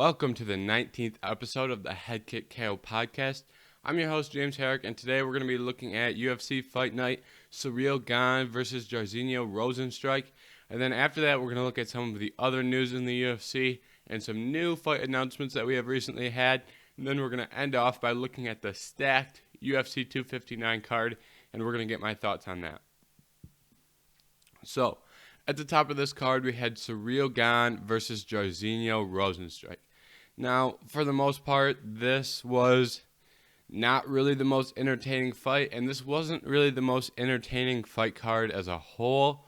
Welcome to the 19th episode of the Head Kick KO podcast. I'm your host, James Herrick, and today we're going to be looking at UFC Fight Night, Ciryl Gane versus Rozenstruik. And then after that, we're going to look at some of the other news in the UFC and some new fight announcements that we have recently had. And then we're going to end off by looking at the stacked UFC 259 card, and we're going to get my thoughts on that. So, at the top of this card, we had Ciryl Gane versus Rozenstruik. Now, for the most part, this was not really the most entertaining fight, and this wasn't really the most entertaining fight card as a whole.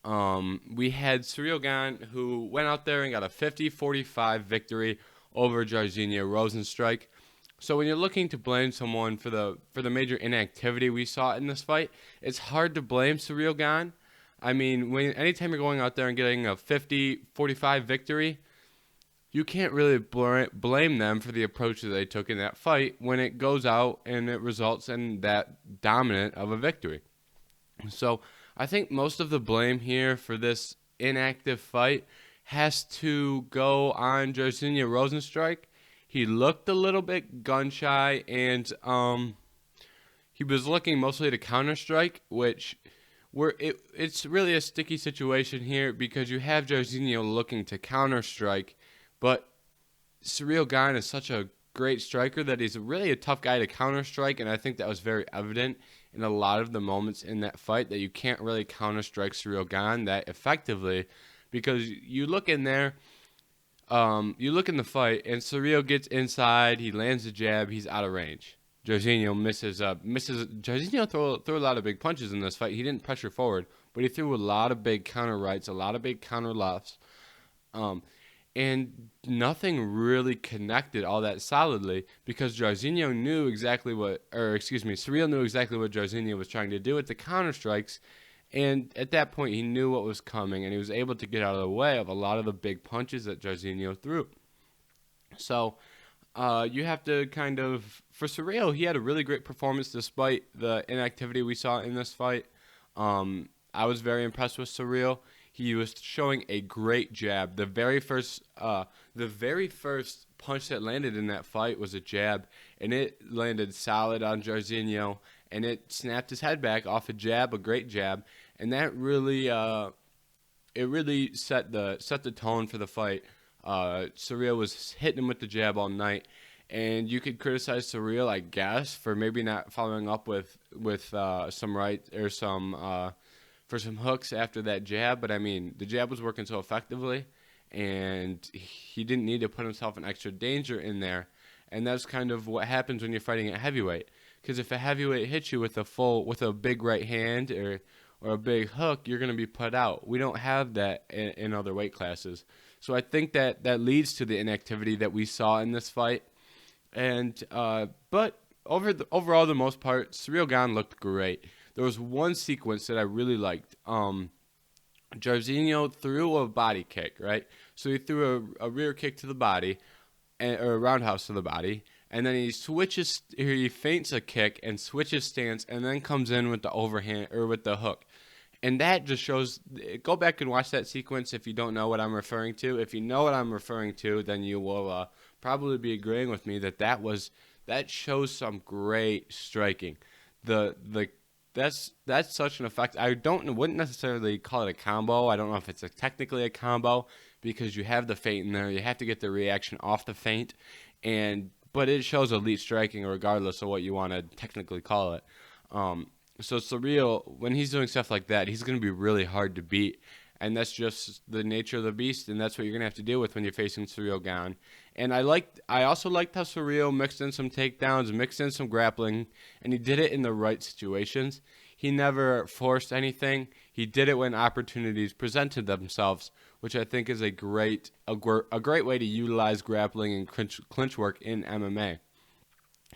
We had Ciryl Gane, who went out there and got a 50-45 victory over Rozenstruik. So when you're looking to blame someone for the major inactivity we saw in this fight, it's hard to blame Ciryl Gane. I mean, anytime you're going out there and getting a 50-45 victory, you can't really blame them for the approach that they took in that fight when it goes out and it results in that dominant of a victory. So I think most of the blame here for this inactive fight has to go on Rozenstruik. He looked a little bit gun-shy, and he was looking mostly to counter-strike, which it's really a sticky situation here because you have Jairzinho looking to counter-strike, but Ciryl Gane is such a great striker that he's really a tough guy to counter-strike, and I think that was very evident in a lot of the moments in that fight that you can't really counter-strike Ciryl Gane that effectively because you look in there, you look in the fight, and Ciryl gets inside, he lands a jab, he's out of range. Jairzinho misses. Jairzinho threw a lot of big punches in this fight. He didn't pressure forward, but he threw a lot of big counter rights, a lot of big counter lefts, and nothing really connected all that solidly because Ciryl knew exactly what Jairzinho was trying to do with the counter strikes, and at that point he knew what was coming, and he was able to get out of the way of a lot of the big punches that Jairzinho threw. So you have to for Ciryl, he had a really great performance despite the inactivity we saw in this fight. I was very impressed with Ciryl. He was showing a great jab. The very first punch that landed in that fight was a jab, and it landed solid on Jairzinho, and it snapped his head back off a jab, a great jab, and that really set the tone for the fight. Ciryl was hitting him with the jab all night, and you could criticize Ciryl, I guess, for maybe not following up with some right or some for some hooks after that jab. But I mean, the jab was working so effectively, and he didn't need to put himself in extra danger in there. And that's kind of what happens when you're fighting at heavyweight. Because if a heavyweight hits you with a big right hand or a big hook, you're going to be put out. We don't have that in other weight classes. So I think that leads to the inactivity that we saw in this fight. And but overall, the most part, Ciryl Gane looked great. There was one sequence that I really liked. Jairzinho threw a body kick, right? So he threw a rear kick to the body, or a roundhouse to the body, and then he feints a kick and switches stance, and then comes in with the overhand or with the hook. And that just shows, go back and watch that sequence if you don't know what I'm referring to. If you know what I'm referring to, then you will probably be agreeing with me that shows some great striking. That's such an effect. Wouldn't necessarily call it a combo. I don't know if it's technically a combo because you have the feint in there. You have to get the reaction off the feint, but it shows elite striking regardless of what you want to technically call it. So Ciryl, when he's doing stuff like that, he's going to be really hard to beat. And that's just the nature of the beast, and that's what you're going to have to deal with when you're facing Ciryl Gane. And I also liked how Ciryl mixed in some takedowns, mixed in some grappling, and he did it in the right situations. He never forced anything. He did it when opportunities presented themselves, which I think is a great way to utilize grappling and clinch work in MMA.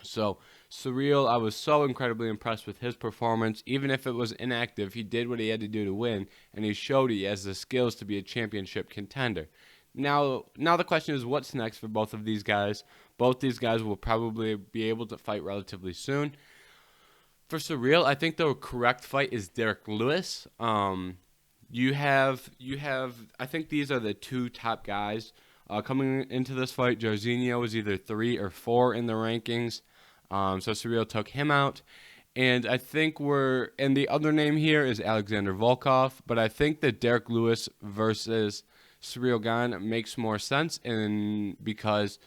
So Ciryl, I was so incredibly impressed with his performance. Even if it was inactive, he did what he had to do to win, and he showed he has the skills to be a championship contender. Now the question is, what's next for both of these guys? Both these guys will probably be able to fight relatively soon. For Ciryl, I think the correct fight is Derek Lewis. You have. I think these are the two top guys Coming into this fight, Jairzinho was either 3 or 4 in the rankings. So Ciryl took him out. And I think and the other name here is Alexander Volkov, but I think that Derek Lewis versus Ciryl Gane makes more sense because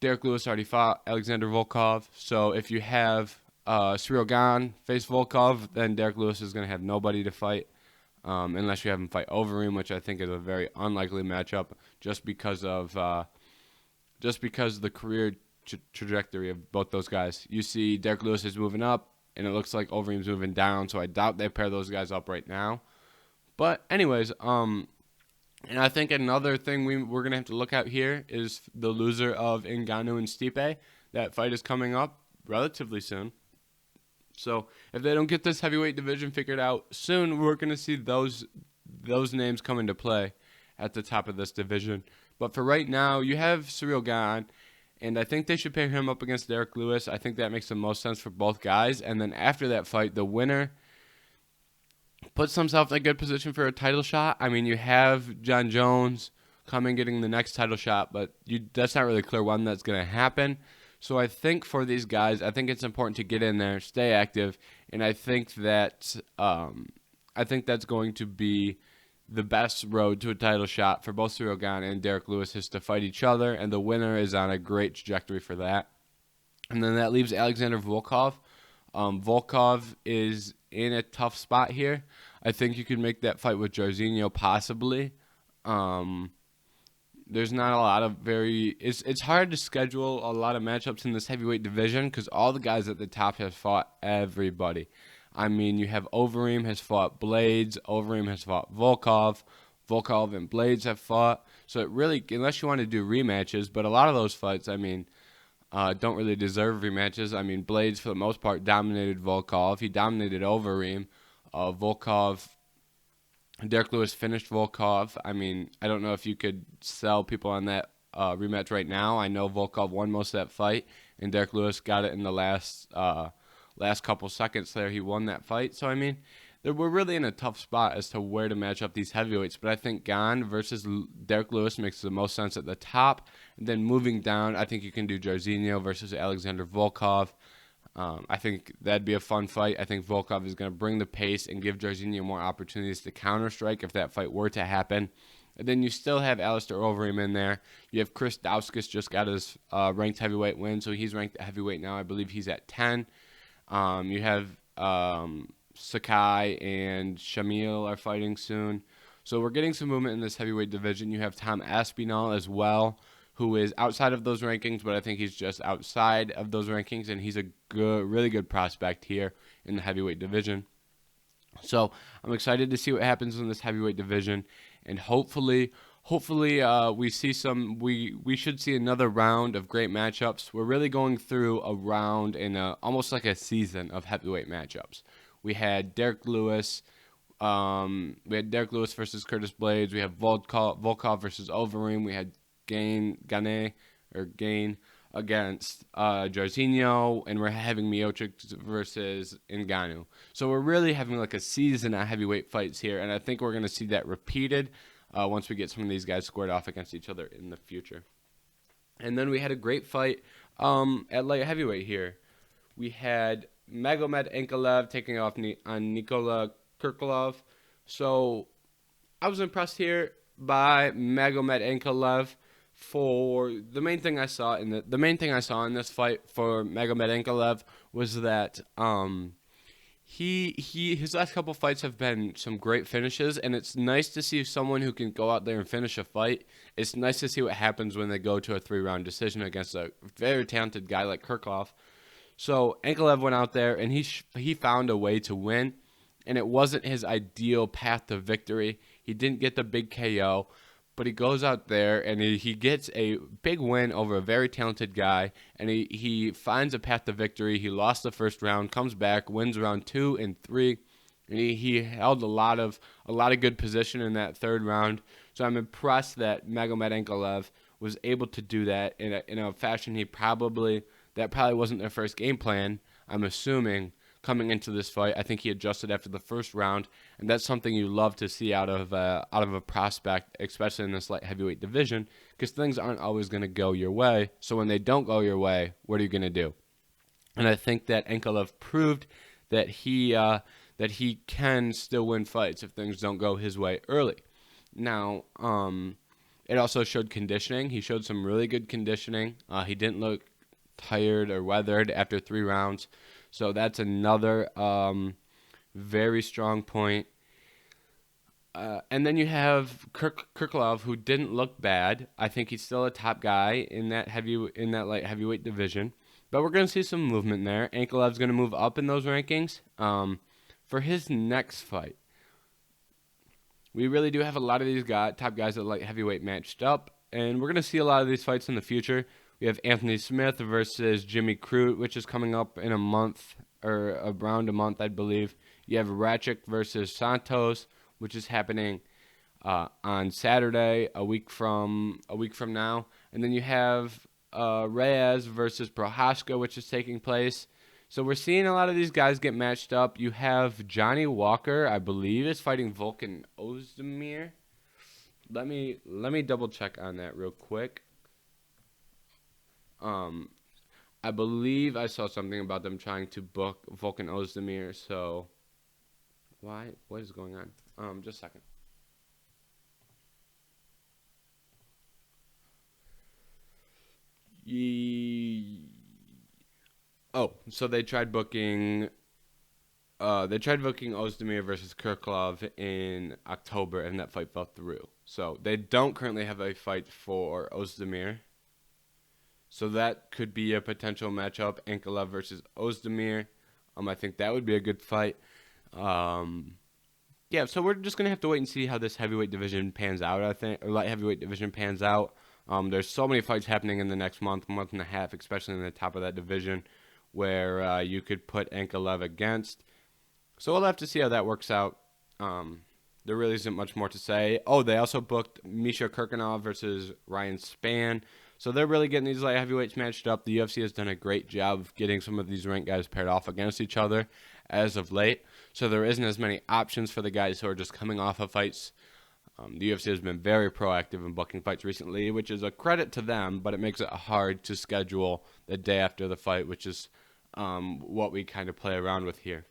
Derek Lewis already fought Alexander Volkov. So if you have Ciryl Gane face Volkov, then Derek Lewis is going to have nobody to fight unless you have him fight Overeem, which I think is a very unlikely matchup just because of the career trajectory of both those guys. You see Derek Lewis is moving up, and it looks like Overeem's moving down, so I doubt they pair those guys up right now. But anyways, and I think another thing we're going to have to look at here is the loser of Ngannou and Stipe. That fight is coming up relatively soon. So if they don't get this heavyweight division figured out soon, we're going to see those names come into play at the top of this division. But for right now, you have Ciryl Gane, and I think they should pair him up against Derek Lewis. I think that makes the most sense for both guys. And then after that fight, the winner puts himself in a good position for a title shot. I mean, you have John Jones coming, getting the next title shot, but that's not really clear when that's going to happen. So I think for these guys, I think it's important to get in there, stay active, and I think that's going to be the best road to a title shot for both Ciryl Gane and Derek Lewis is to fight each other, and the winner is on a great trajectory for that. And then that leaves Alexander Volkov. Volkov is in a tough spot here. I think you could make that fight with Jairzinho possibly. There's not a lot of it's hard to schedule a lot of matchups in this heavyweight division because all the guys at the top have fought everybody. I mean, you have Overeem has fought Blades, Overeem has fought Volkov, Volkov and Blades have fought. So it really, unless you want to do rematches, but a lot of those fights, I mean, don't really deserve rematches. I mean, Blades for the most part dominated Volkov. He dominated Overeem. Derek Lewis finished Volkov. I mean, I don't know if you could sell people on that rematch right now. I know Volkov won most of that fight, and Derek Lewis got it in the last couple seconds there. He won that fight. So, I mean, we're really in a tough spot as to where to match up these heavyweights. But I think Gane versus Derek Lewis makes the most sense at the top. And then moving down, I think you can do Jairzinho versus Alexander Volkov. I think that'd be a fun fight. I think Volkov is going to bring the pace and give Jairzinho more opportunities to counter-strike if that fight were to happen. And then you still have Alistair Overeem in there. You have Chris Dauskas just got his ranked heavyweight win, so he's ranked at heavyweight now. I believe he's at 10. You have Sakai and Shamil are fighting soon. So we're getting some movement in this heavyweight division. You have Tom Aspinall as well, who is outside of those rankings, but I think he's just outside of those rankings, and he's a really good prospect here in the heavyweight division. So I'm excited to see what happens in this heavyweight division, and hopefully we should see another round of great matchups. We're really going through a round in almost like a season of heavyweight matchups. We had Derek Lewis. Versus Curtis Blades. We have Volkov versus Overeem. We had Gane against Jairzinho, and we're having Miocic versus Ngannou. So we're really having like a season of heavyweight fights here, and I think we're going to see that repeated once we get some of these guys squared off against each other in the future. And then we had a great fight at light heavyweight here. We had Magomed Ankalaev taking off on Nikola Kirkorov. So I was impressed here by Magomed Ankalaev. For the main thing I saw in this fight for Magomed Ankalaev was that his last couple fights have been some great finishes, and it's nice to see someone who can go out there and finish a fight. It's nice to see what happens when they go to a 3-round decision against a very talented guy like Kirkorov. So Ankalaev went out there and he found a way to win, and it wasn't his ideal path to victory. He didn't get the big KO. But he goes out there and he gets a big win over a very talented guy, and he finds a path to victory. He lost the first round, comes back, wins round 2 and 3, and he held a lot of good position in that third round. So I'm impressed that Magomed Ankalaev was able to do that in a fashion that probably wasn't their first game plan. I'm assuming coming into this fight. I think he adjusted after the first round, and that's something you love to see out of a prospect, especially in this light heavyweight division, because things aren't always going to go your way. So when they don't go your way, what are you going to do? And I think that Ankalaev proved that he can still win fights if things don't go his way early. Now, it also showed conditioning. He showed some really good conditioning. He didn't look tired or weathered after 3 rounds. So that's another very strong point. And then you have Kirklov, who didn't look bad. I think he's still a top guy in that light heavyweight division. But we're going to see some movement there. Ankalaev's going to move up in those rankings. For his next fight, we really do have a lot of these top guys at light heavyweight matched up. And we're going to see a lot of these fights in the future. We have Anthony Smith versus Jimmy Cruz, which is coming up in a month, or around a month, I believe. You have Ratchik versus Santos, which is happening on Saturday, a week from now. And then you have Reyes versus Prohaska, which is taking place. So we're seeing a lot of these guys get matched up. You have Johnny Walker, I believe, is fighting Volkan Ozdemir. Let me double check on that real quick. I believe I saw something about them trying to book Volkan Ozdemir. So what is going on? Just a second. So they tried booking Ozdemir versus Kirklov in October, and that fight fell through. So they don't currently have a fight for Ozdemir. So that could be a potential matchup, Ankalaev versus Ozdemir. I think that would be a good fight. Yeah, so we're just going to have to wait and see how this heavyweight division pans out, I think, or light heavyweight division pans out. There's so many fights happening in the next month and a half, especially in the top of that division, where you could put Ankalaev against. So we'll have to see how that works out. There really isn't much more to say. Oh, they also booked Misha Kirkinov versus Ryan Spann. So they're really getting these light heavyweights matched up. The UFC has done a great job of getting some of these ranked guys paired off against each other as of late. So there isn't as many options for the guys who are just coming off of fights. The UFC has been very proactive in booking fights recently, which is a credit to them, but it makes it hard to schedule the day after the fight, which is what we kind of play around with here.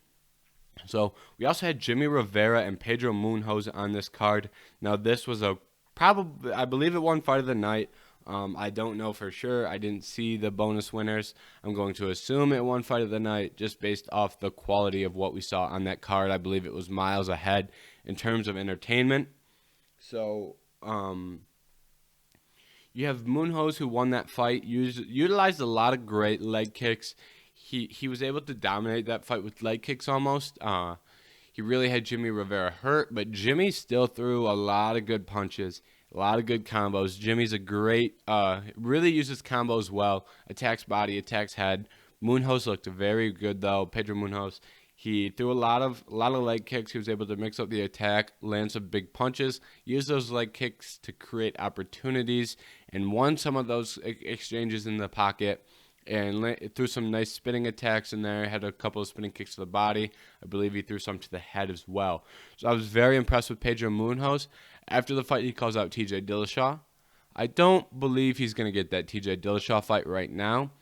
So we also had Jimmy Rivera and Pedro Munhoz on this card. Now this was I believe it won fight of the night. I don't know for sure. I didn't see the bonus winners. I'm going to assume it won fight of the night just based off the quality of what we saw on that card. I believe it was miles ahead in terms of entertainment. So you have Munhoz, who won that fight, utilized a lot of great leg kicks. He was able to dominate that fight with leg kicks almost. He really had Jimmy Rivera hurt, but Jimmy still threw a lot of good punches, a lot of good combos. Jimmy's a great, really uses combos well, attacks body, attacks head. Munhoz looked very good though, Pedro Munhoz. He threw a lot of leg kicks. He was able to mix up the attack, land some big punches, use those leg kicks to create opportunities, and won some of those exchanges in the pocket. And threw some nice spinning attacks in there. Had a couple of spinning kicks to the body. I believe he threw some to the head as well. So I was very impressed with Pedro Munhoz. After the fight, he calls out TJ Dillashaw. I don't believe he's going to get that TJ Dillashaw fight right now.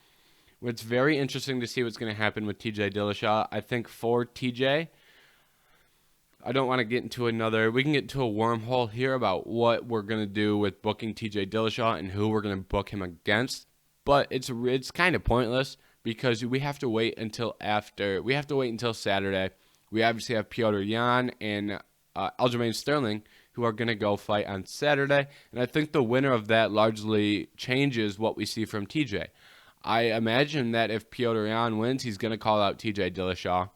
It's very interesting to see what's going to happen with TJ Dillashaw. I think for TJ, I don't want to get into we can get into a wormhole here about what we're going to do with booking TJ Dillashaw and who we're going to book him against. But it's kind of pointless because we have to wait until Saturday. We obviously have Petr Yan and Aljamain Sterling, who are going to go fight on Saturday. And I think the winner of that largely changes what we see from TJ. I imagine that if Petr Yan wins, he's going to call out TJ Dillashaw.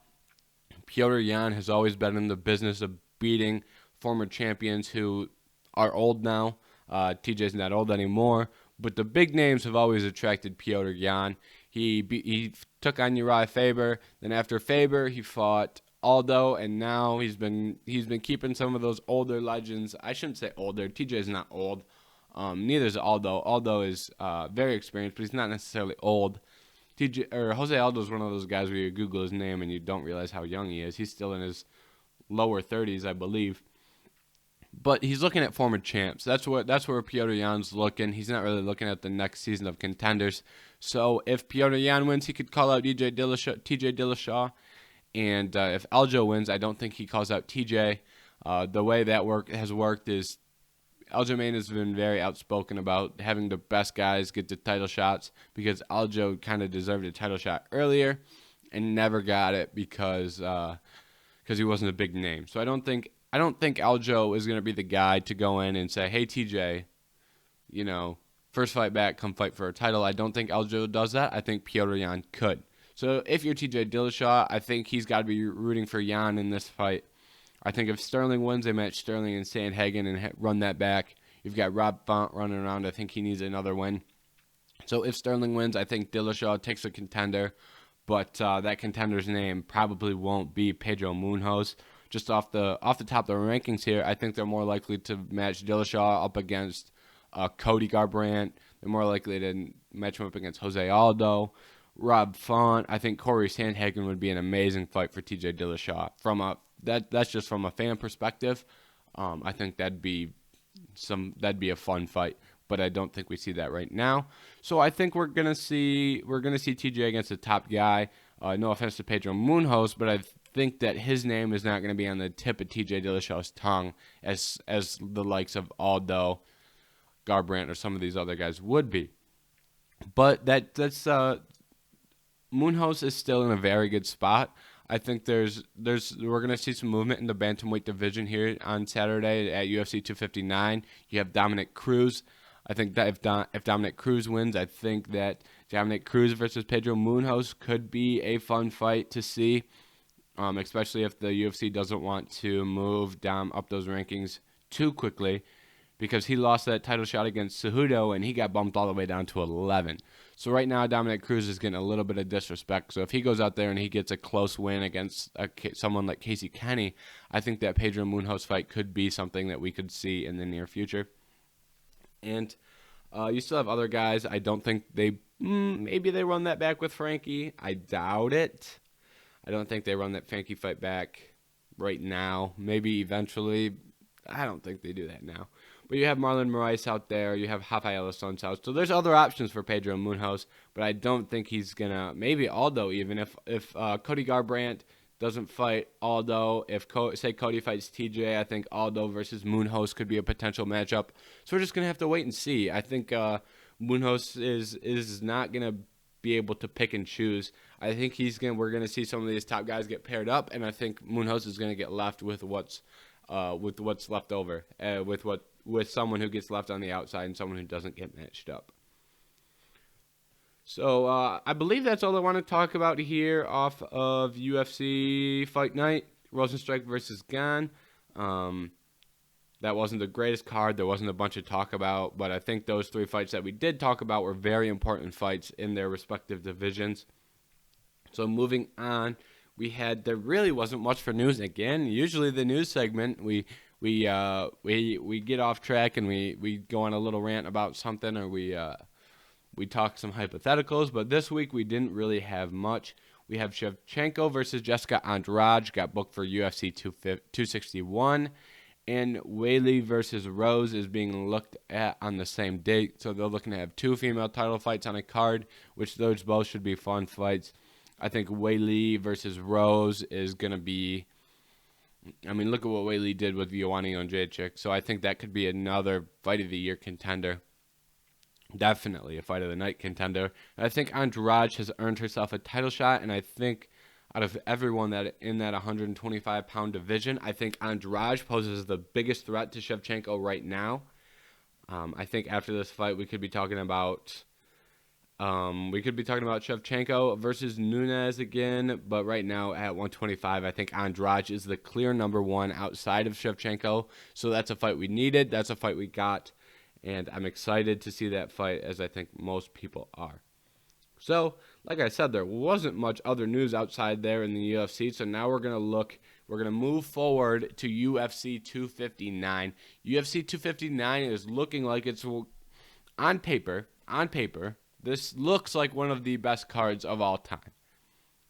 Petr Yan has always been in the business of beating former champions who are old now. TJ's not old anymore. But the big names have always attracted Petr Yan. He took on Uriah Faber. Then after Faber, he fought Aldo, and now he's been keeping some of those older legends. I shouldn't say older. TJ is not old. Neither is Aldo. Aldo is very experienced, but he's not necessarily old. Jose Aldo is one of those guys where you Google his name and you don't realize how young he is. He's still in his lower 30s, I believe. But he's looking at former champs. That's where Petr Yan's looking. He's not really looking at the next season of contenders. So if Petr Yan wins, he could call out TJ Dillashaw. And if Aljo wins, I don't think he calls out TJ. The way that has worked is Aljamain has been very outspoken about having the best guys get the title shots because Aljo kind of deserved a title shot earlier and never got it because he wasn't a big name. So I don't think Aljo is going to be the guy to go in and say, hey, TJ, first fight back, come fight for a title. I don't think Aljo does that. I think Petr Yan could. So if you're TJ Dillashaw, I think he's got to be rooting for Yan in this fight. I think if Sterling wins, they match Sterling and Sandhagen and run that back. You've got Rob Font running around. I think he needs another win. So if Sterling wins, I think Dillashaw takes a contender. But that contender's name probably won't be Pedro Munhoz. Just off the top of the rankings here, I think they're more likely to match Dillashaw up against Cody Garbrandt. They're more likely to match him up against Jose Aldo. Rob Font. I think Corey Sandhagen would be an amazing fight for TJ Dillashaw. That's just from a fan perspective. I think that'd be a fun fight, but I don't think we see that right now. So I think we're gonna see TJ against the top guy. No offense to Pedro Munhoz, but I think that his name is not going to be on the tip of TJ Dillashaw's tongue as the likes of Aldo, Garbrandt, or some of these other guys would be. But that's Munhoz is still in a very good spot. I think we're going to see some movement in the bantamweight division here on Saturday at UFC 259. You have Dominick Cruz. I think that if Dominick Cruz wins, I think that Dominick Cruz versus Pedro Munhoz could be a fun fight to see, especially if the UFC doesn't want to move Dom up those rankings too quickly, because he lost that title shot against Cejudo and he got bumped all the way down to 11. So right now, Dominick Cruz is getting a little bit of disrespect. So if he goes out there and he gets a close win against someone like Casey Kenny, I think that Pedro Munhoz fight could be something that we could see in the near future. And you still have other guys. I don't think maybe they run that back with Frankie. I doubt it. I don't think they run that Frankie fight back right now. Maybe eventually. I don't think they do that now. But you have Marlon Moraes out there. You have Rafael dos Santos. So there's other options for Pedro Munhoz, but I don't think he's going to, maybe Aldo even. If Cody Garbrandt doesn't fight Aldo, if say Cody fights TJ, I think Aldo versus Munhoz could be a potential matchup. So we're just going to have to wait and see. I think Munhoz is not going to be able to pick and choose. I think we're going to see some of these top guys get paired up, and I think Munhoz is going to get left with what's left over, with someone who gets left on the outside and someone who doesn't get matched up. So I believe that's all I want to talk about here off of UFC Fight Night, Rozenstruik versus Gane. That wasn't the greatest card. There wasn't a bunch to talk about, but I think those three fights that we did talk about were very important fights in their respective divisions. So moving on, there really wasn't much for news again. Usually the news segment, we get off track and we go on a little rant about something, or we talk some hypotheticals, but this week we didn't really have much. We have Shevchenko versus Jessica Andrade, got booked for UFC 261, and Weili versus Rose is being looked at on the same date, so they're looking to have two female title fights on a card, which those both should be fun fights. I think Weili versus Rose is going to be, look at what Weili did with Joanna Jędrzejczyk, so I think that could be another Fight of the Year contender. Definitely a Fight of the Night contender. And I think Andrade has earned herself a title shot, and I think out of everyone that in that 125-pound division, I think Andrade poses the biggest threat to Shevchenko right now. I think after this fight, we could be talking about Shevchenko versus Nunes again, but right now at 125, I think Andrade is the clear number one outside of Shevchenko. So that's a fight we needed. That's a fight we got. And I'm excited to see that fight, as I think most people are. So, like I said, there wasn't much other news outside there in the UFC. So now we're going to move forward to UFC 259. UFC 259 is looking like it's on paper, This looks like one of the best cards of all time.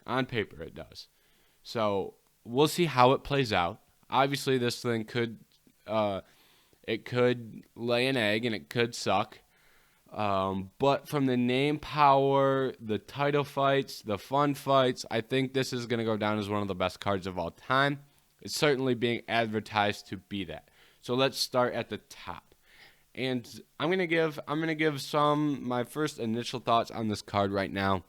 On paper, it does. So we'll see how it plays out. Obviously, this thing could lay an egg and it could suck. But from the name power, the title fights, the fun fights, I think this is going to go down as one of the best cards of all time. It's certainly being advertised to be that. So let's start at the top. And I'm gonna give my first initial thoughts on this card right now.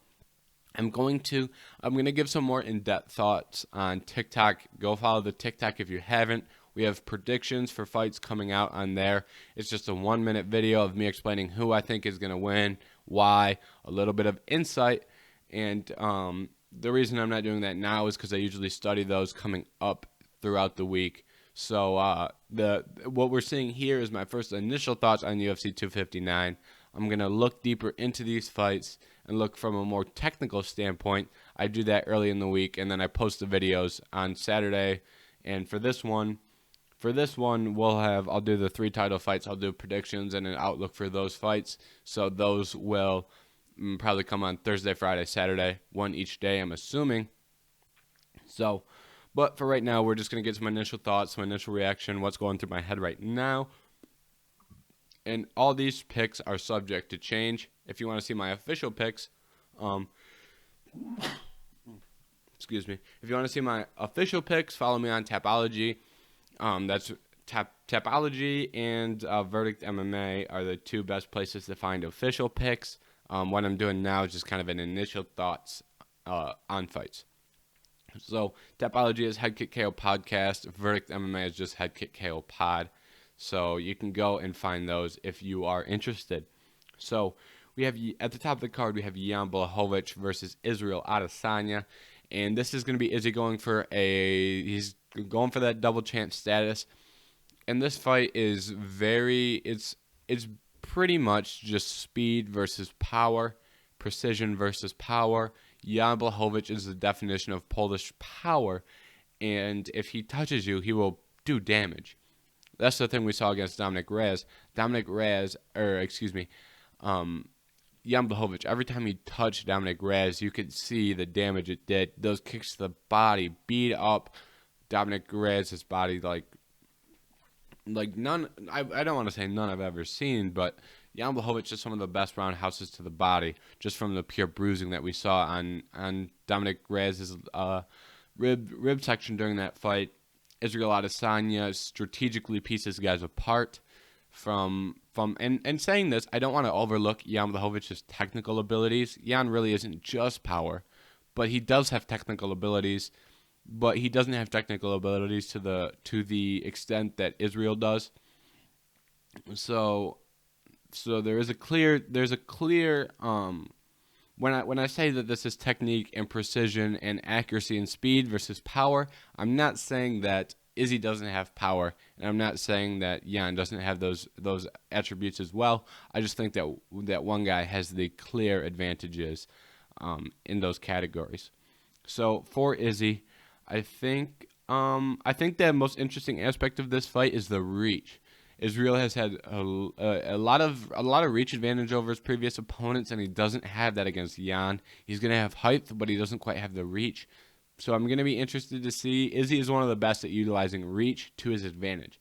I'm gonna give some more in-depth thoughts on TikTok. Go follow the TikTok if you haven't. We have predictions for fights coming out on there. It's just a 1-minute video of me explaining who I think is gonna win, why, a little bit of insight, and the reason I'm not doing that now is because I usually study those coming up throughout the week. So what we're seeing here is my first initial thoughts on UFC 259. I'm going to look deeper into these fights and look from a more technical standpoint. I do that early in the week, and then I post the videos on Saturday. And for this one, I'll do the 3 title fights. I'll do predictions and an outlook for those fights. So those will probably come on Thursday, Friday, Saturday, one each day, I'm assuming. But for right now, we're just going to get some initial thoughts, some initial reaction, what's going through my head right now. And all these picks are subject to change. If you want to see my official picks, excuse me. If you want to see my official picks, follow me on Tapology. That's Tapology and Verdict MMA are the 2 best places to find official picks. What I'm doing now is just kind of an initial thoughts on fights. So Tapology is Head Kick KO Podcast. Verdict MMA is just Head Kick KO Pod. So you can go and find those if you are interested. So we have at the top of the card, we have Jan Blachowicz versus Ciryl Adesanya. And this is going to be Izzy going for that double champ status. And this fight is it's pretty much just speed versus power, precision versus power. Jan Blachowicz is the definition of Polish power, and if he touches you, he will do damage. That's the thing we saw against Dominick Reyes. Jan Blachowicz, every time he touched Dominick Reyes, you could see the damage it did. Those kicks to the body beat up Dominick Reyes' body like none. I don't want to say none I've ever seen, but Jan Blachowicz is one of the best roundhouses to the body, just from the pure bruising that we saw on Dominick Reyes' rib section during that fight. Ciryl Adesanya strategically pieces guys apart. And saying this, I don't want to overlook Jan Blachowicz' technical abilities. Jan really isn't just power, but he does have technical abilities. But he doesn't have technical abilities to the extent that Ciryl does. So there's a clear when I say that this is technique and precision and accuracy and speed versus power, I'm not saying that Izzy doesn't have power, and I'm not saying that Jan doesn't have those attributes as well. I just think that one guy has the clear advantages in those categories. So for Izzy, I think the most interesting aspect of this fight is the reach. Ciryl has had a lot of reach advantage over his previous opponents, and he doesn't have that against Jan. He's going to have height, but he doesn't quite have the reach. So I'm going to be interested to see. Izzy is one of the best at utilizing reach to his advantage.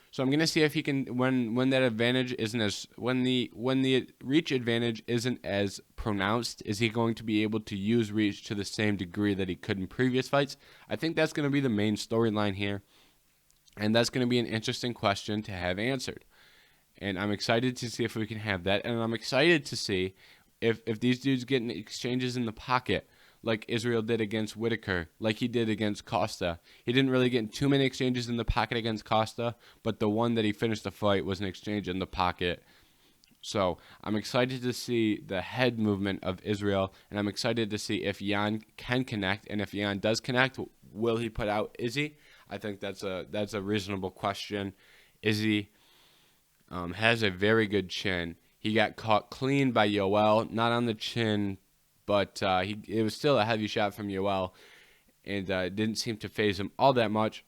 So I'm going to see if he can, when that advantage isn't as, when the reach advantage isn't as pronounced, is he going to be able to use reach to the same degree that he could in previous fights? I think that's going to be the main storyline here. And that's going to be an interesting question to have answered. And I'm excited to see if we can have that. And I'm excited to see if these dudes get in exchanges in the pocket, like Ciryl did against Whitaker, like he did against Costa. He didn't really get in too many exchanges in the pocket against Costa, but the one that he finished the fight was an exchange in the pocket. So I'm excited to see the head movement of Ciryl, and I'm excited to see if Jan can connect. And if Jan does connect, will he put out Izzy? I think that's a reasonable question. Izzy has a very good chin. He got caught clean by Yoel, not on the chin, but it was still a heavy shot from Yoel, and it didn't seem to faze him all that much.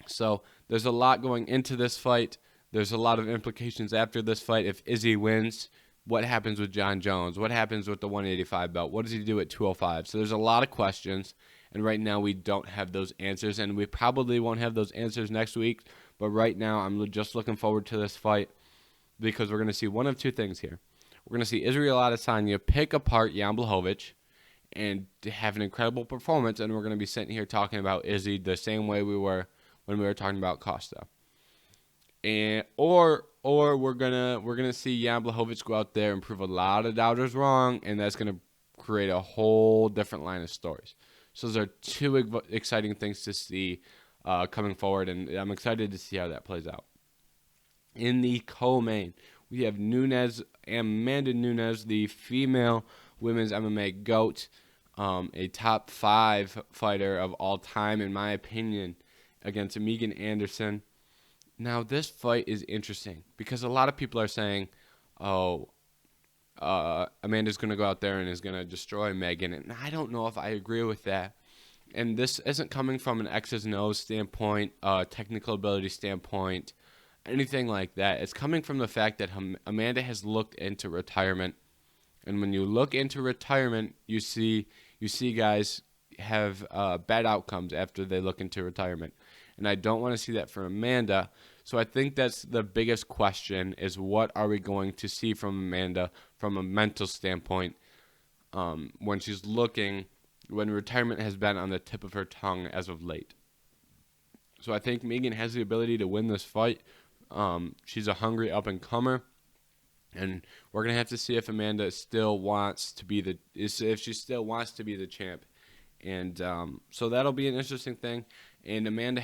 So there's a lot going into this fight. There's a lot of implications after this fight. If Izzy wins, What happens with John Jones? What happens with the 185 belt? What does he do at 205? So there's a lot of questions, and right now we don't have those answers, and we probably won't have those answers next week. But right now I'm just looking forward to this fight because we're going to see one of two things here. We're going to see Ciryl Adesanya pick apart Jan Blachowicz and have an incredible performance, and we're going to be sitting here talking about Izzy the same way we were when we were talking about Costa. And or we're gonna see Jan Blachowicz go out there and prove a lot of doubters wrong, and that's gonna create a whole different line of stories. So those are two exciting things to see coming forward, and I'm excited to see how that plays out. In the co-main, we have Amanda Nunes, the female women's MMA GOAT, a top 5 fighter of all time, in my opinion, against Megan Anderson. Now, this fight is interesting because a lot of people are saying, Amanda's going to go out there and is going to destroy Megan. And I don't know if I agree with that. And this isn't coming from an X's and O's standpoint, technical ability standpoint, anything like that. It's coming from the fact that Amanda has looked into retirement. And when you look into retirement, you see guys have bad outcomes after they look into retirement. And I don't want to see that for Amanda. So I think that's the biggest question is what are we going to see from Amanda from a mental standpoint when retirement has been on the tip of her tongue as of late. So I think Megan has the ability to win this fight. She's a hungry up-and-comer. And we're going to have to see if Amanda still wants to be the champ. And so that'll be an interesting thing. And Megan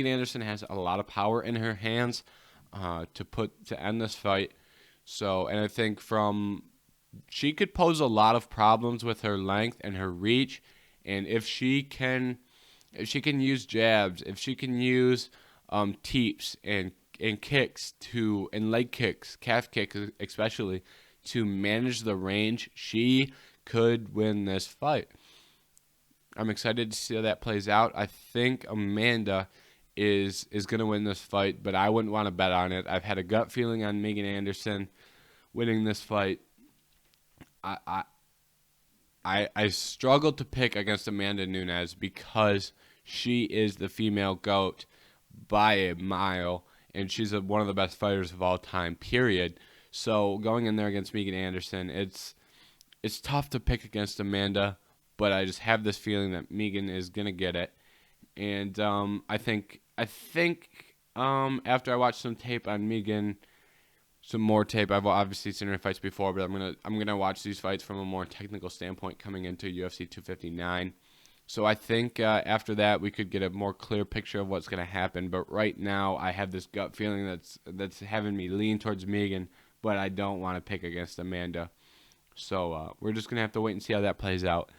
Anderson has a lot of power in her hands to end this fight. So, and I think she could pose a lot of problems with her length and her reach. And if she can use jabs, if she can use teeps and kicks and leg kicks, calf kicks especially, to manage the range, she could win this fight. I'm excited to see how that plays out. I think Amanda is going to win this fight, but I wouldn't want to bet on it. I've had a gut feeling on Megan Anderson winning this fight. I struggled to pick against Amanda Nunes because she is the female GOAT by a mile, and she's one of the best fighters of all time, period. So going in there against Megan Anderson, it's tough to pick against Amanda, but I just have this feeling that Megan is going to get it. And I think after I watch some tape on Megan, some more tape, I've obviously seen her fights before, but I'm gonna watch these fights from a more technical standpoint coming into UFC 259. So I think after that we could get a more clear picture of what's gonna happen. But right now I have this gut feeling that's having me lean towards Megan, but I don't want to pick against Amanda. So we're just gonna have to wait and see how that plays out.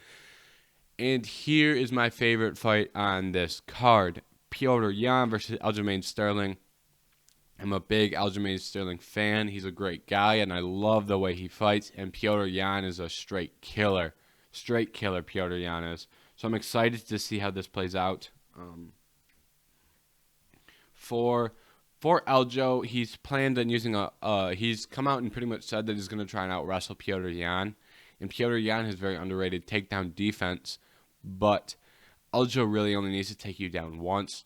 And here is my favorite fight on this card. Petr Yan versus Aljamain Sterling. I'm a big Aljamain Sterling fan. He's a great guy, and I love the way he fights. And Petr Yan is a straight killer. Straight killer, Petr Yan is. So I'm excited to see how this plays out. For Aljo, he's planned on using he's come out and pretty much said that he's going to try and out-wrestle Petr Yan. And Petr Yan has very underrated takedown defense. But Aljo really only needs to take you down once.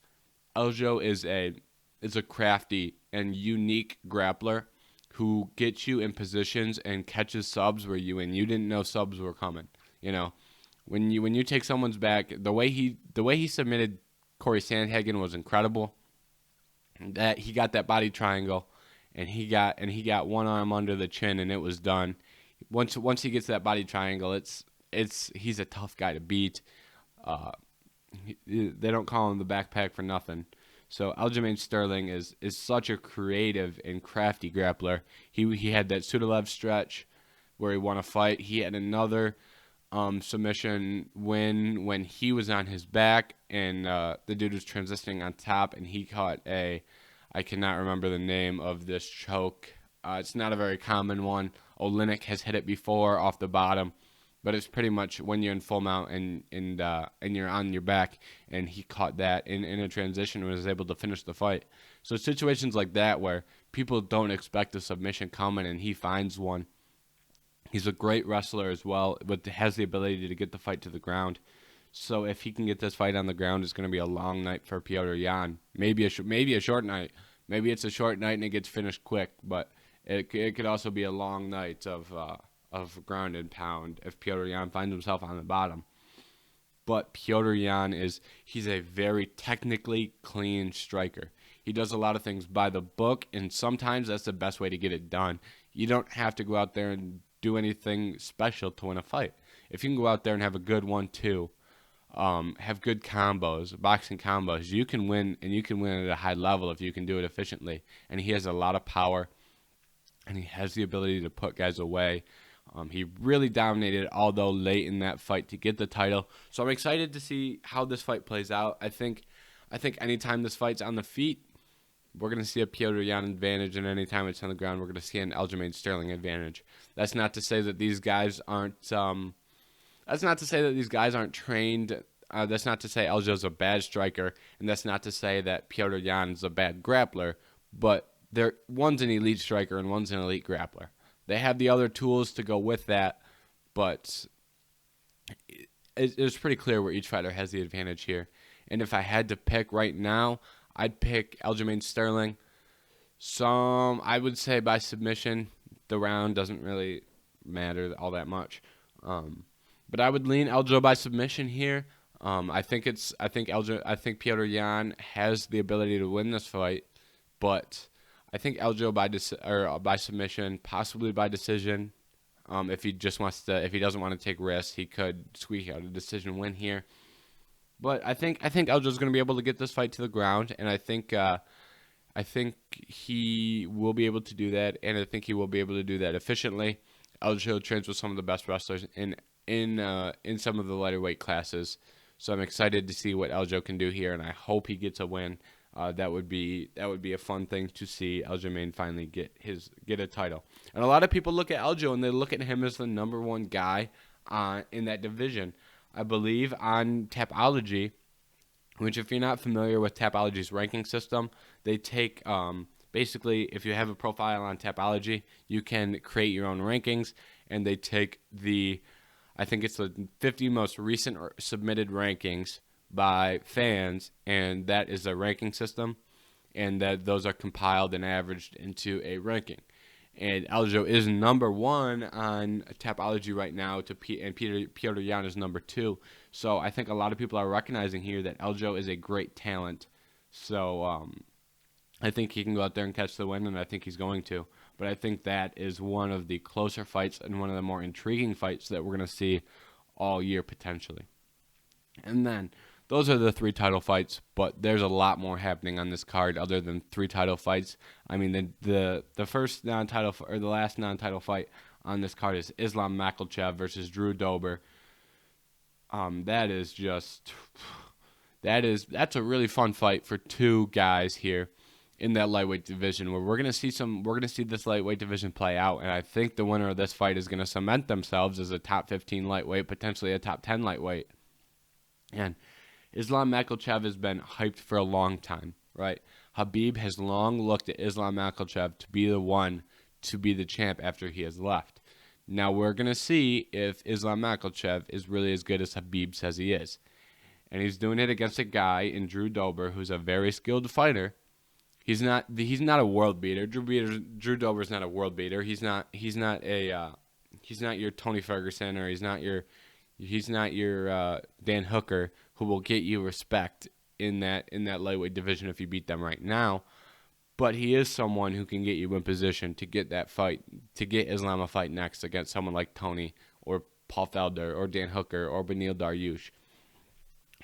Aljo is a crafty and unique grappler who gets you in positions and catches subs where you didn't know subs were coming. You know, when you take someone's back, the way he submitted Corey Sandhagen was incredible. That he got that body triangle, and he got one arm under the chin, and it was done. Once he gets that body triangle, he's a tough guy to beat. They don't call him the backpack for nothing. So Aljamain Sterling is such a creative and crafty grappler. He had that Sudolev stretch where he won a fight. He had another submission win when he was on his back and the dude was transitioning on top, and he caught I cannot remember the name of this choke. It's not a very common one. Dominick has hit it before off the bottom. but it's pretty much when you're in full mount and you're on your back, and he caught that in a transition and was able to finish the fight. So situations like that where people don't expect a submission coming and he finds one. He's a great wrestler as well, but has the ability to get the fight to the ground. So if he can get this fight on the ground, it's going to be a long night for Petr Yan. Maybe a short night. Maybe it's a short night and it gets finished quick, but it could also be a long night of ground and pound if Petr Yan finds himself on the bottom. But Petr Yan he's a very technically clean striker. He does a lot of things by the book, and sometimes that's the best way to get it done. You don't have to go out there and do anything special to win a fight. If you can go out there and have a good 1-2, have good combos, boxing combos, you can win, and you can win at a high level if you can do it efficiently. And he has a lot of power, and he has the ability to put guys away. He really dominated, although late in that fight, to get the title. So I'm excited to see how this fight plays out. I think anytime this fight's on the feet, we're going to see a Petr Yan advantage, and anytime it's on the ground, we're going to see an Aljamain Sterling advantage. That's not to say that these guys aren't. That's not to say that these guys aren't trained. That's not to say Aljo's a bad striker, and that's not to say that Petr Yan is a bad grappler. But one's an elite striker and one's an elite grappler. They have the other tools to go with that, but it's pretty clear where each fighter has the advantage here. And if I had to pick right now, I'd pick Aljamain Sterling. I would say by submission. The round doesn't really matter all that much. But I would lean Aljo by submission here. I think Petr Yan has the ability to win this fight, but I think Aljo by submission, possibly by decision. If he doesn't want to take risks, he could squeak out a decision win here. But I think Aljo's going to be able to get this fight to the ground, and I think he will be able to do that, and I think he will be able to do that efficiently. Aljo trains with some of the best wrestlers in some of the lighter weight classes, so I'm excited to see what Aljo can do here, and I hope he gets a win. That would be a fun thing to see Aljamain finally get a title. And a lot of people look at Aljo and they look at him as the number one guy in that division. I believe on Tapology, which if you're not familiar with Tapology's ranking system, they take basically if you have a profile on Tapology, you can create your own rankings, and they take I think it's the 50 most recent submitted rankings by fans, and that is a ranking system, and that those are compiled and averaged into a ranking. And Aljo is number one on Tapology right now, and Petr Yan is number 2. So I think a lot of people are recognizing here that Aljo is a great talent. So I think he can go out there and catch the win, and I think he's going to. But I think that is one of the closer fights and one of the more intriguing fights that we're going to see all year potentially. And then those are the 3 title fights, but there's a lot more happening on this card other than 3 title fights. I mean, the first non-title or the last non-title fight on this card is Islam Macklechev versus Drew Dober. That's a really fun fight for 2 guys here in that lightweight division, where we're gonna see this lightweight division play out, and I think the winner of this fight is gonna cement themselves as a top 15 lightweight, potentially a top 10 lightweight. And Islam Macklechev has been hyped for a long time, right? Khabib has long looked at Islam Macklechev to be the one to be the champ after he has left. Now we're going to see if Islam Macklechev is really as good as Khabib says he is. And he's doing it against a guy in Drew Dober who's a very skilled fighter. He's not a world beater. Drew Dober's not a world beater. He's not your Tony Ferguson, or he's not your Dan Hooker, who will get you respect in that lightweight division if you beat them right now. But he is someone who can get you in position to get that fight, to get Islam a fight next against someone like Tony or Paul Felder or Dan Hooker or Beneil Dariush.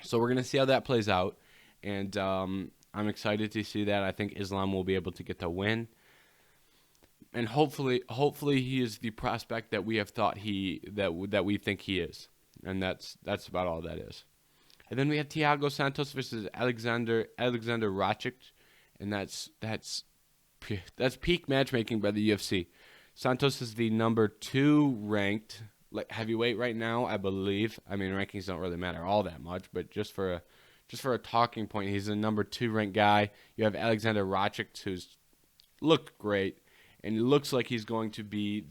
So we're going to see how that plays out, and I'm excited to see that. I think Islam will be able to get the win, and hopefully he is the prospect that we have thought that we think he is, and that's about all that is. And then we have Thiago Santos versus Alexander Rakic, and that's peak matchmaking by the UFC. Santos is the number 2 ranked heavyweight right now, I believe. I mean, rankings don't really matter all that much, but just for a talking point, he's a number 2 ranked guy. You have Alexander Rakic, who's looked great, and it looks like he's going to be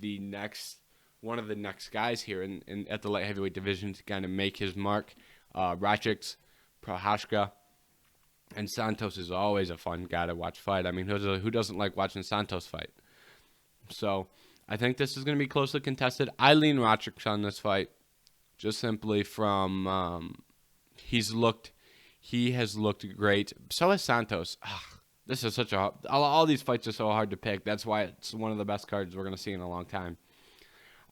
one of the next guys here in at the light heavyweight division to kind of make his mark. Rakic, Prochazka, and Santos is always a fun guy to watch fight. I mean, who doesn't like watching Santos fight? So I think this is going to be closely contested. I lean Rakic on this fight, just simply from he has looked great. So has Santos. This is all these fights are so hard to pick. That's why it's one of the best cards we're going to see in a long time.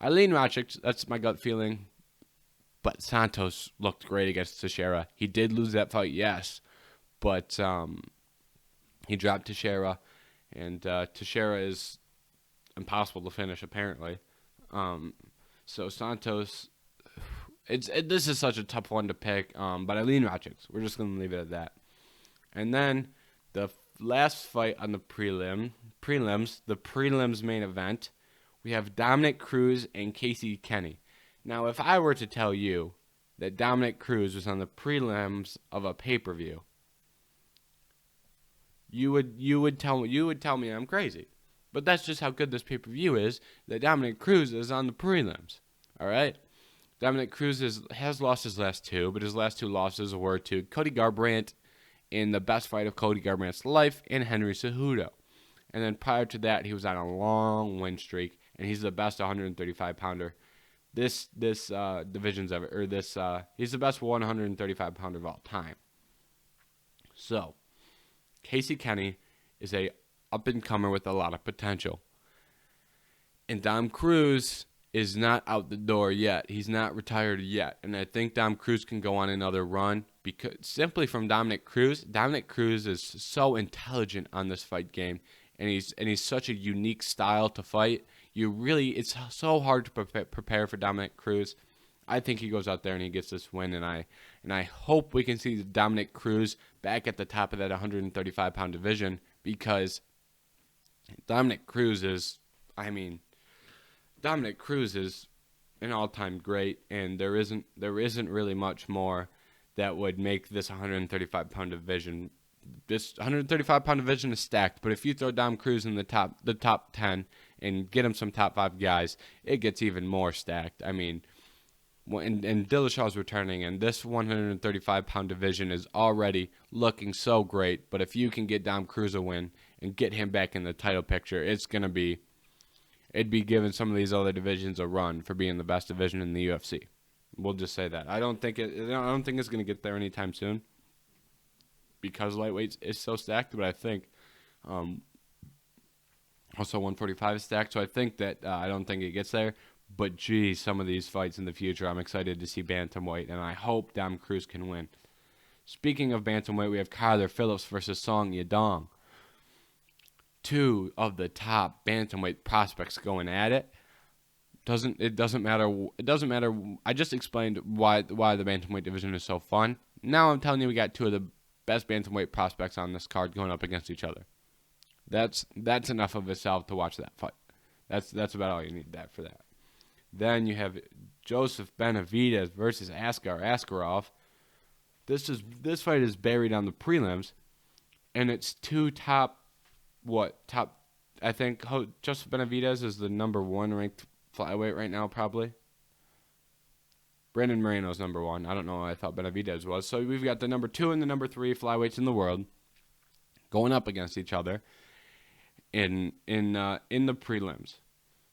I lean Rakic. That's my gut feeling. But Santos looked great against Teixeira. He did lose that fight, yes. But he dropped Teixeira. And Teixeira is impossible to finish, apparently. So Santos, this is such a tough one to pick. But I lean Rakic. We're just going to leave it at that. And then the last fight on the prelims main event, we have Dominick Cruz and Casey Kenny. Now, if I were to tell you that Dominick Cruz was on the prelims of a pay-per-view, you would tell me I'm crazy. But that's just how good this pay-per-view is, that Dominick Cruz is on the prelims. All right? Dominick Cruz has lost his last 2, but his last 2 losses were to Cody Garbrandt in the best fight of Cody Garbrandt's life, and Henry Cejudo. And then prior to that, he was on a long win streak, and he's the best 135-pounder this division's ever, or he's the best 135-pounder of all time. So, Casey Kenny is a up-and-comer with a lot of potential. And Dom Cruz is not out the door yet. He's not retired yet. And I think Dom Cruz can go on another run because simply from Dominick Cruz. Dominick Cruz is so intelligent on this fight game, and he's such a unique style to fight. It's so hard to prepare for Dominick Cruz. I think he goes out there and he gets this win, and I hope we can see Dominick Cruz back at the top of that 135-pound division, because Dominick Cruz is an all-time great, and there isn't really much more that would make this 135-pound division. This 135-pound division is stacked, but if you throw Dom Cruz in the top 10 and get him some top 5 guys, it gets even more stacked. I mean, and Dillashaw's returning, and this 135-pound division is already looking so great. But if you can get Dom Cruz a win and get him back in the title picture, it'd be giving some of these other divisions a run for being the best division in the UFC. We'll just say that. I don't think it's going to get there anytime soon, because lightweight is so stacked. But I think also 145 is stacked, so I think that I don't think it gets there. But geez, some of these fights in the future, I'm excited to see bantamweight, and I hope Dom Cruz can win. Speaking of bantamweight, we have Kyler Phillips versus Song Yadong. 2 of the top bantamweight prospects going at it. It doesn't matter. I just explained why the bantamweight division is so fun. Now I'm telling you, we got 2 of the best bantamweight prospects on this card going up against each other. That's enough of itself to watch that fight. That's about all you need for that. Then you have Joseph Benavidez versus Askar Askarov. This fight is buried on the prelims, and it's 2 top. I think Joseph Benavidez is the number 1 ranked flyweight right now, probably. Brandon Moreno's number 1. I don't know what I thought Benavidez was. So we've got the number 2 and the number 3 flyweights in the world going up against each other in the prelims.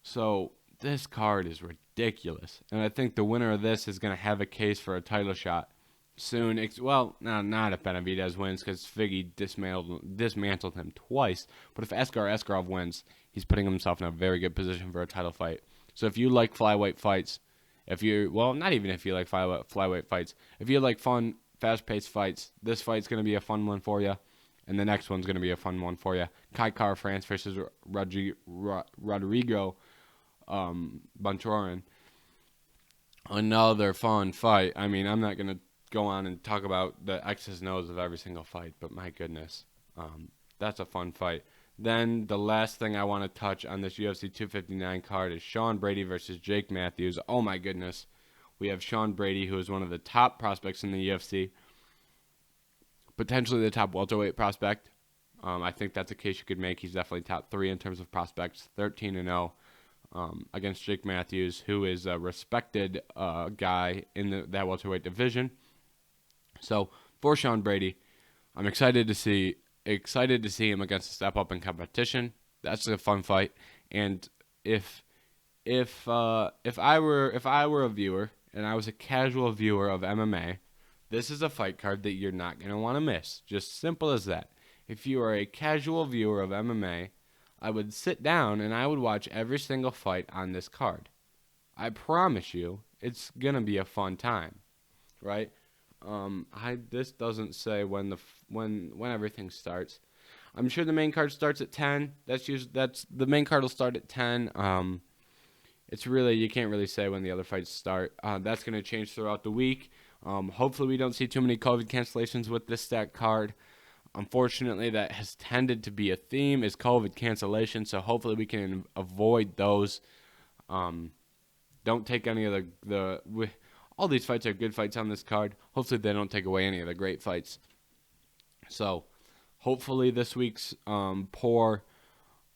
So this card is ridiculous, and I think the winner of this is going to have a case for a title shot soon. Well, not if Benavidez wins, because Figgy dismantled him twice. But if Askar Askarov wins, he's putting himself in a very good position for a title fight. So if you like flyweight fights, not even if you like flyweight fights, if you like fun, fast-paced fights, this fight's going to be a fun one for you, and the next one's going to be a fun one for you. Kai Kara France versus Rodrigo Bontorin. Another fun fight. I mean, I'm not going to go on and talk about the X's and O's of every single fight, but my goodness, that's a fun fight. Then the last thing I want to touch on this UFC 259 card is Sean Brady versus Jake Matthews. Oh my goodness. We have Sean Brady, who is one of the top prospects in the UFC, potentially the top welterweight prospect. I think that's a case you could make. He's definitely top 3 in terms of prospects, 13-0 against Jake Matthews, who is a respected guy in that welterweight division. So for Sean Brady, I'm excited to see him against a step up in competition. That's a fun fight. And if I were a viewer and I was a casual viewer of MMA, this is a fight card that you're not going to want to miss. Just simple as that. If you are a casual viewer of MMA, I would sit down and I would watch every single fight on this card. I promise you, it's going to be a fun time, right? This doesn't say when everything starts. I'm sure the main card starts at 10. The main card will start at 10. It's really, you can't really say when the other fights start. That's going to change throughout the week. Hopefully we don't see too many COVID cancellations with this stacked card. Unfortunately, that has tended to be a theme, is COVID cancellation, so hopefully we can avoid those. Don't take any of all these fights are good fights on this card. Hopefully they don't take away any of the great fights. So hopefully this week's poor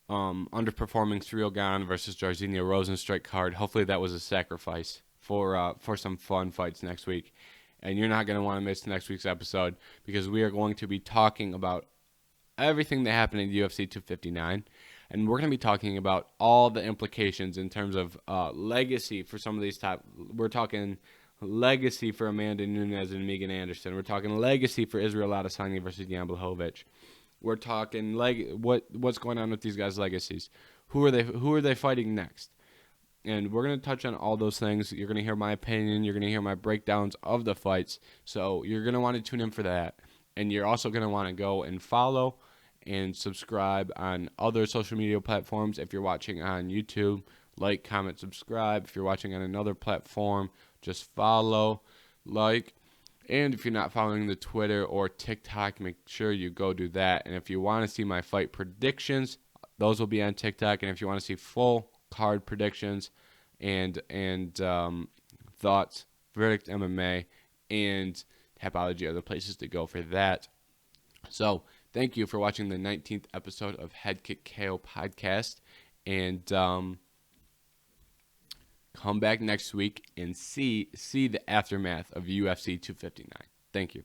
underperforming Ciryl Gane versus Rozenstruik card, hopefully that was a sacrifice for some fun fights next week. And you're not going to want to miss next week's episode, because we are going to be talking about everything that happened in UFC 259. And we're going to be talking about all the implications in terms of legacy for some of these top. We're talking legacy for Amanda Nunes and Megan Anderson. We're talking legacy for Israel Adesanya versus Jan Blachowicz. We're talking what's going on with these guys' legacies. Who are they fighting next? And we're going to touch on all those things. You're going to hear my opinion. You're going to hear my breakdowns of the fights. So you're going to want to tune in for that. And you're also going to want to go and follow and subscribe on other social media platforms. If you're watching on YouTube, like, comment, subscribe. If you're watching on another platform, just follow, like. And if you're not following the Twitter or TikTok, make sure you go do that. And if you want to see my fight predictions, those will be on TikTok. And if you want to see full card predictions and thoughts, Verdict MMA, and Tapology are the places to go for that. So thank you for watching the 19th episode of Head Kick KO podcast. And come back next week and see the aftermath of UFC 259. Thank you.